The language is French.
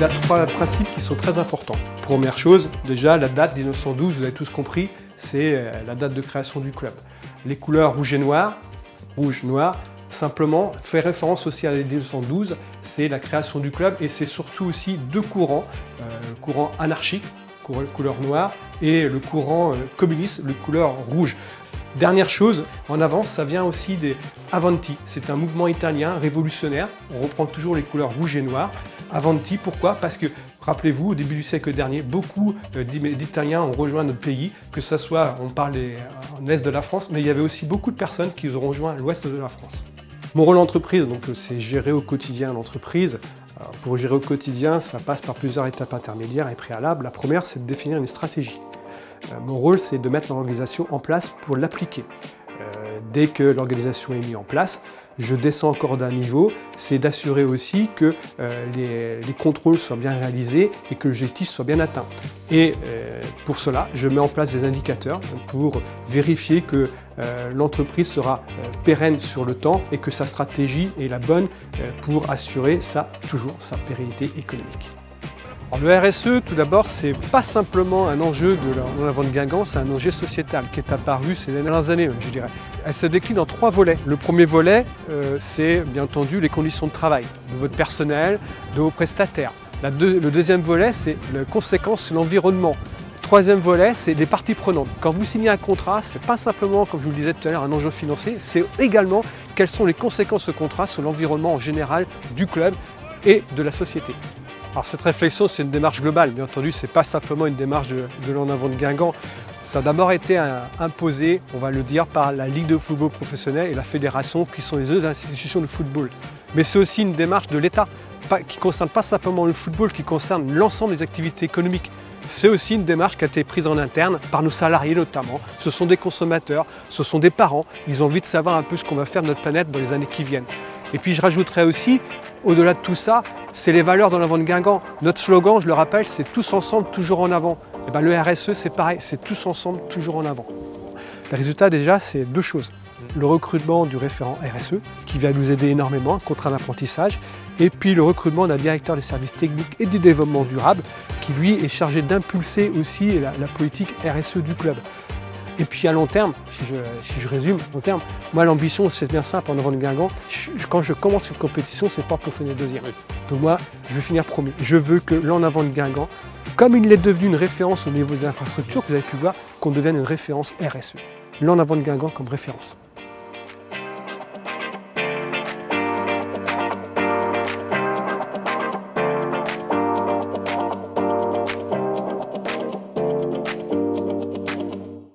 trois principes qui sont très importants. Première chose, déjà la date 1912, vous avez tous compris, c'est la date de création du club. Les couleurs rouge, noir, simplement fait référence aussi à 1912, c'est la création du club et c'est surtout aussi deux courants, le courant anarchique, couleur noire, et le courant communiste, le couleur rouge. Dernière chose, en avant, ça vient aussi des Avanti. C'est un mouvement italien révolutionnaire. On reprend toujours les couleurs rouge et noir. Avanti, pourquoi? Parce que, rappelez-vous, au début du siècle dernier, beaucoup d'Italiens ont rejoint notre pays, que ce soit, on parle en est de la France, mais il y avait aussi beaucoup de personnes qui ont rejoint l'ouest de la France. Mon rôle en entreprise, donc, c'est gérer au quotidien l'entreprise. Pour gérer au quotidien, ça passe par plusieurs étapes intermédiaires et préalables. La première, c'est de définir une stratégie. Mon rôle, c'est de mettre l'organisation en place pour l'appliquer. Dès que l'organisation est mise en place, je descends encore d'un niveau, c'est d'assurer aussi que les contrôles soient bien réalisés et que l'objectif soit bien atteint. Et pour cela, je mets en place des indicateurs pour vérifier que l'entreprise sera pérenne sur le temps et que sa stratégie est la bonne pour assurer toujours sa pérennité économique. Alors, le RSE, tout d'abord, c'est pas simplement un enjeu de la vente Guingamp, c'est un enjeu sociétal qui est apparu ces dernières années, je dirais. Elle se décline en trois volets. Le premier volet, c'est bien entendu les conditions de travail de votre personnel, de vos prestataires. Le deuxième volet, c'est les conséquences sur l'environnement. Le troisième volet, c'est les parties prenantes. Quand vous signez un contrat, c'est pas simplement, comme je vous le disais tout à l'heure, un enjeu financier, c'est également quelles sont les conséquences de ce contrat sur l'environnement en général du club et de la société. Alors cette réflexion, c'est une démarche globale, bien entendu, c'est pas simplement une démarche de l'En Avant de Guingamp. Ça a d'abord été imposé, on va le dire, par la Ligue de football professionnel et la Fédération, qui sont les deux institutions de football. Mais c'est aussi une démarche de l'État, qui ne concerne pas simplement le football, qui concerne l'ensemble des activités économiques. C'est aussi une démarche qui a été prise en interne par nos salariés notamment. Ce sont des consommateurs, ce sont des parents, ils ont envie de savoir un peu ce qu'on va faire de notre planète dans les années qui viennent. Et puis je rajouterais aussi, au-delà de tout ça, c'est les valeurs dans la vente Guingamp. Notre slogan, je le rappelle, c'est tous ensemble, toujours en avant. Et bien, le RSE, c'est pareil, c'est tous ensemble, toujours en avant. Le résultat déjà, c'est deux choses. Le recrutement du référent RSE, qui va nous aider énormément, un contrat d'apprentissage, et puis le recrutement d'un directeur des services techniques et du développement durable, qui lui est chargé d'impulser aussi la politique RSE du club. Et puis à long terme, si je résume, long terme, moi l'ambition c'est bien simple en Avant de Guingamp, quand je commence une compétition, c'est pas pour finir deuxième. Donc moi, je veux finir premier. Je veux que l'En Avant de Guingamp, comme il est devenu une référence au niveau des infrastructures, vous avez pu voir qu'on devienne une référence RSE. L'En Avant de Guingamp comme référence.